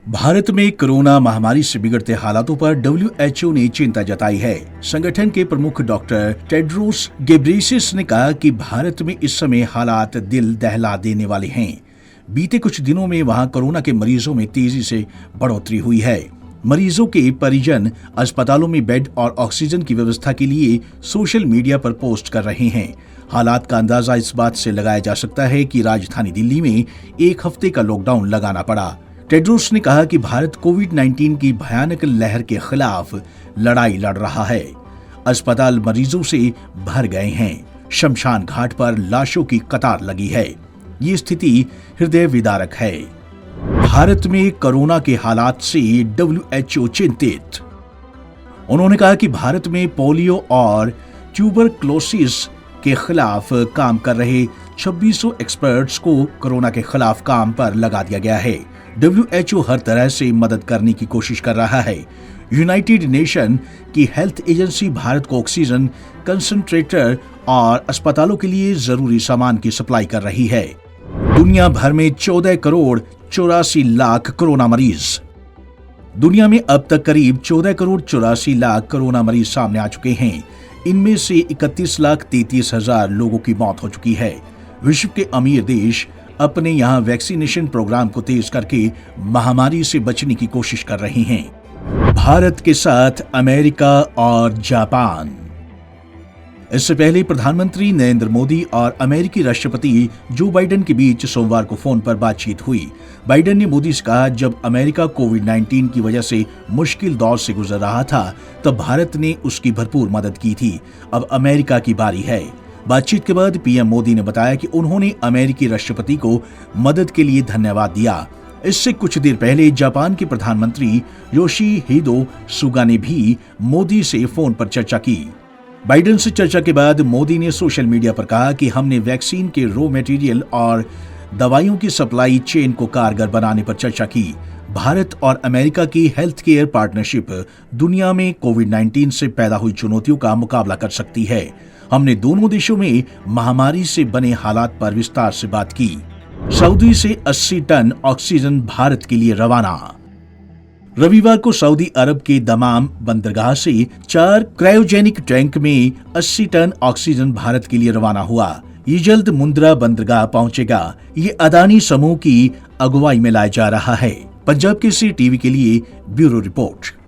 भारत में कोरोना महामारी से बिगड़ते हालातों पर WHO ने चिंता जताई है। संगठन के प्रमुख डॉक्टर टेड्रोस घेब्रेयेसस ने कहा कि भारत में इस समय हालात दिल दहला देने वाले हैं। बीते कुछ दिनों में वहां कोरोना के मरीजों में तेजी से बढ़ोतरी हुई है। मरीजों के परिजन अस्पतालों में बेड और ऑक्सीजन की व्यवस्था के लिए सोशल मीडिया पर पोस्ट कर रहे हैं। हालात का अंदाजा इस बात से लगाया जा सकता है कि राजधानी दिल्ली में एक हफ्ते का लॉकडाउन लगाना पड़ा। टेड्रोस ने कहा कि भारत कोविड-19 की भयानक लहर के खिलाफ लड़ाई लड़ रहा है। अस्पताल मरीजों से भर गए हैं। शमशान घाट पर लाशों की कतार लगी है। ये स्थिति हृदय विदारक है। भारत में कोरोना के हालात से WHO चिंतित। उन्होंने कहा कि भारत में पोलियो और ट्यूबरक्लोसिस के खिलाफ काम कर रहे 2600 एक्सपर्ट्स को कोरोना के खिलाफ काम पर लगा दिया गया है। WHO हर तरह से मदद करने की कोशिश कर रहा है। यूनाइटेड नेशन की हेल्थ एजेंसी भारत को ऑक्सीजन, कंसंट्रेटर और अस्पतालों के लिए जरूरी सामान की सप्लाई कर रही है। दुनिया भर में 14 करोड़ 84 लाख कोरोना मरीज। दुनिया में अब तक करीब 14 करोड़ 84 लाख कोरोना मरीज सामने आ चुके हैं। इनमें से 31,33,000 लोगों की मौत हो चुकी है। विश्व के अमीर देश अपने यहाँ वैक्सीनेशन प्रोग्राम को तेज करके महामारी से बचने की कोशिश कर रहे हैं। भारत के साथ अमेरिका और जापान। इससे पहले प्रधानमंत्री नरेंद्र मोदी और अमेरिकी राष्ट्रपति जो बाइडेन के बीच सोमवार को फोन पर बातचीत हुई। बाइडेन ने मोदी से कहा, जब अमेरिका कोविड-19 की वजह से मुश्किल दौर से गुजर रहा था तब भारत ने उसकी भरपूर मदद की थी। अब अमेरिका की बारी है। बातचीत के बाद पीएम मोदी ने बताया कि उन्होंने अमेरिकी राष्ट्रपति को मदद के लिए धन्यवाद दिया। इससे कुछ देर पहले जापान के प्रधानमंत्री योशिहिदे सुगा ने भी मोदी से फोन पर चर्चा की। बाइडेन से चर्चा के बाद मोदी ने सोशल मीडिया पर कहा कि हमने वैक्सीन के रॉ मटेरियल और दवाइयों की सप्लाई चेन को कारगर बनाने पर चर्चा की। भारत और अमेरिका की हेल्थ केयर पार्टनरशिप दुनिया में कोविड-19 से पैदा हुई चुनौतियों का मुकाबला कर सकती है। हमने दोनों देशों में महामारी से बने हालात पर विस्तार से बात की। सऊदी से 80 टन ऑक्सीजन भारत के लिए रवाना। रविवार को सऊदी अरब के दमाम बंदरगाह से 4 क्रायोजेनिक टैंक में 80 टन ऑक्सीजन भारत के लिए रवाना हुआ। ये जल्द मुंद्रा बंदरगाह पहुंचेगा। ये अदानी समूह की अगुवाई में लाया जा रहा है। पंजाब केसरी टीवी के लिए ब्यूरो रिपोर्ट।